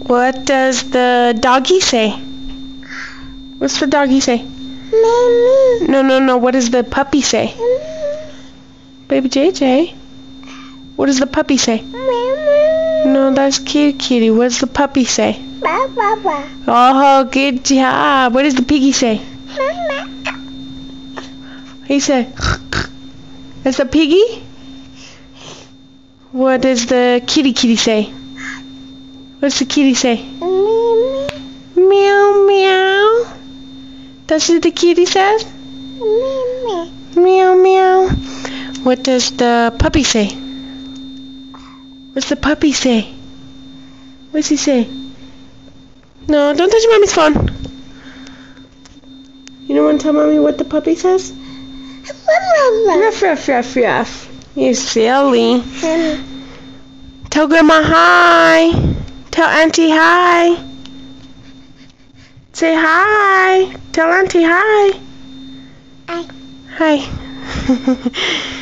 What does the doggy say? What's the doggy say? No. What does the puppy say? Baby JJ. What does the puppy say? No, that's kitty. What does the puppy say? Oh, good job. What does the piggy say? He said, that's the piggy? What does the kitty say? What's the kitty say? Meow, meow. That's what the kitty says? Meow, meow. What does the puppy say? What's the puppy say? What's he say? No, don't touch Mommy's phone. You don't want to tell Mommy what the puppy says? Ruff, ruff, ruff, ruff. You silly. Tell Grandma hi. Tell Auntie hi. Say hi. Tell Auntie hi. Hi.